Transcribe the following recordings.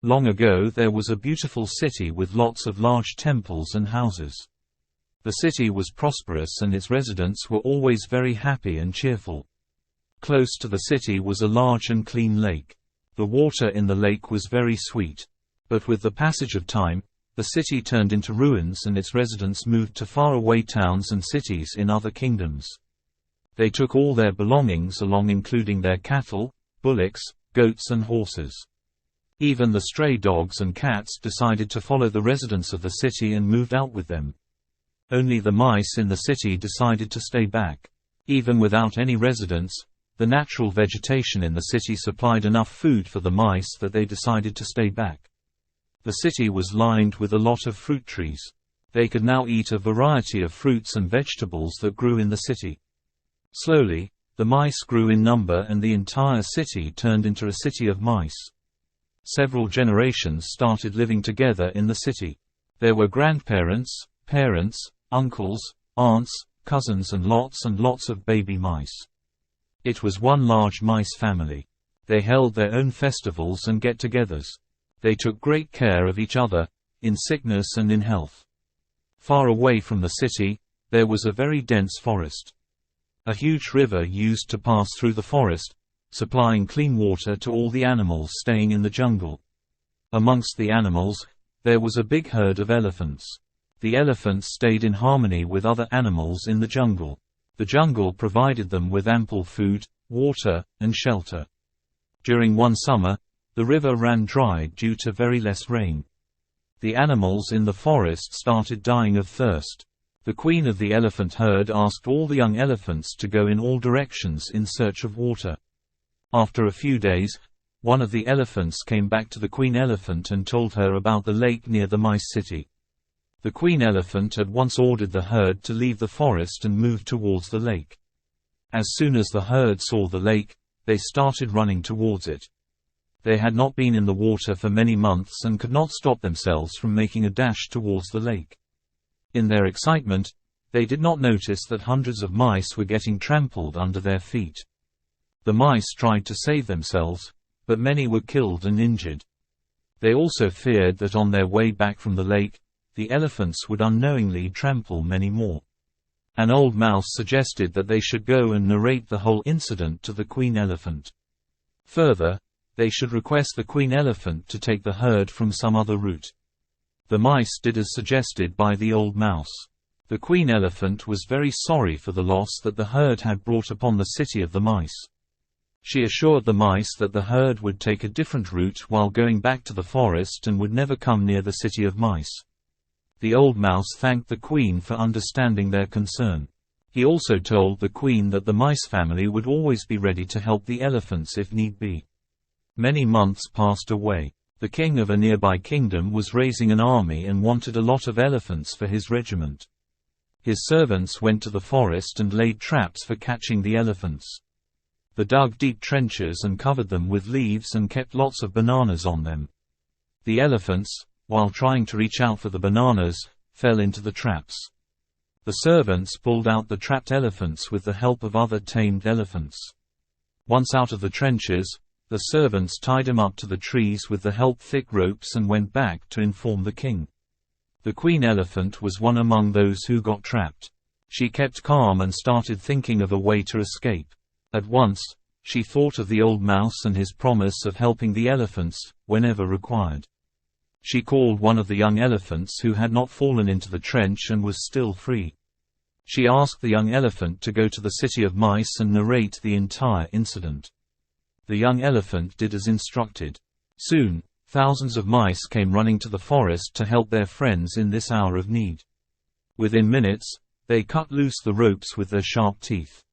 Long ago there was a beautiful city with lots of large temples and houses. The city was prosperous and its residents were always very happy and cheerful. Close to the city was a large and clean lake. The water in the lake was very sweet. But with the passage of time, the city turned into ruins and its residents moved to faraway towns and cities in other kingdoms. They took all their belongings along, including their cattle, bullocks, goats and horses. Even the stray dogs and cats decided to follow the residents of the city and moved out with them. Only the mice in the city decided to stay back. Even without any residents, the natural vegetation in the city supplied enough food for the mice that they decided to stay back. The city was lined with a lot of fruit trees. They could now eat a variety of fruits and vegetables that grew in the city. Slowly, the mice grew in number and the entire city turned into a city of mice. Several generations started living together in the city. There were grandparents, parents, uncles, aunts, cousins and lots of baby mice. It was one large mice family. They held their own festivals and get-togethers. They took great care of each other, in sickness and in health. Far away from the city, there was a very dense forest. A huge river used to pass through the forest, supplying clean water to all the animals staying in the jungle. Amongst the animals, there was a big herd of elephants. The elephants stayed in harmony with other animals in the jungle. The jungle provided them with ample food, water, and shelter. During one summer, the river ran dry due to very less rain. The animals in the forest started dying of thirst. The queen of the elephant herd asked all the young elephants to go in all directions in search of water. After a few days, one of the elephants came back to the queen elephant and told her about the lake near the mice city. The queen elephant at once ordered the herd to leave the forest and move towards the lake. As soon as the herd saw the lake, they started running towards it. They had not been in the water for many months and could not stop themselves from making a dash towards the lake. In their excitement, they did not notice that hundreds of mice were getting trampled under their feet. The mice tried to save themselves, but many were killed and injured. They also feared that on their way back from the lake, the elephants would unknowingly trample many more. An old mouse suggested that they should go and narrate the whole incident to the queen elephant. Further, they should request the queen elephant to take the herd from some other route. The mice did as suggested by the old mouse. The queen elephant was very sorry for the loss that the herd had brought upon the city of the mice. She assured the mice that the herd would take a different route while going back to the forest and would never come near the city of mice. The old mouse thanked the queen for understanding their concern. He also told the queen that the mice family would always be ready to help the elephants if need be. Many months passed away. The king of a nearby kingdom was raising an army and wanted a lot of elephants for his regiment. His servants went to the forest and laid traps for catching the elephants. They dug deep trenches and covered them with leaves and kept lots of bananas on them. The elephants, while trying to reach out for the bananas, fell into the traps. The servants pulled out the trapped elephants with the help of other tamed elephants. Once out of the trenches, the servants tied him up to the trees with the help of thick ropes and went back to inform the king. The queen elephant was one among those who got trapped. She kept calm and started thinking of a way to escape. At once, she thought of the old mouse and his promise of helping the elephants, whenever required. She called one of the young elephants who had not fallen into the trench and was still free. She asked the young elephant to go to the city of mice and narrate the entire incident. The young elephant did as instructed. Soon, thousands of mice came running to the forest to help their friends in this hour of need. Within minutes, they cut loose the ropes with their sharp teeth.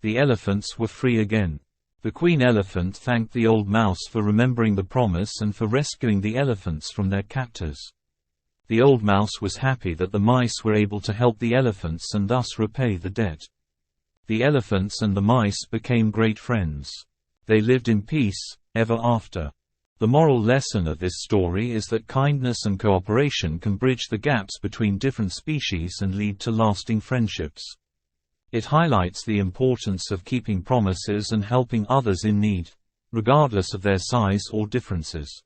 The elephants were free again. The queen elephant thanked the old mouse for remembering the promise and for rescuing the elephants from their captors. The old mouse was happy that the mice were able to help the elephants and thus repay the debt. The elephants and the mice became great friends. They lived in peace, ever after. The moral lesson of this story is that kindness and cooperation can bridge the gaps between different species and lead to lasting friendships. It highlights the importance of keeping promises and helping others in need, regardless of their size or differences.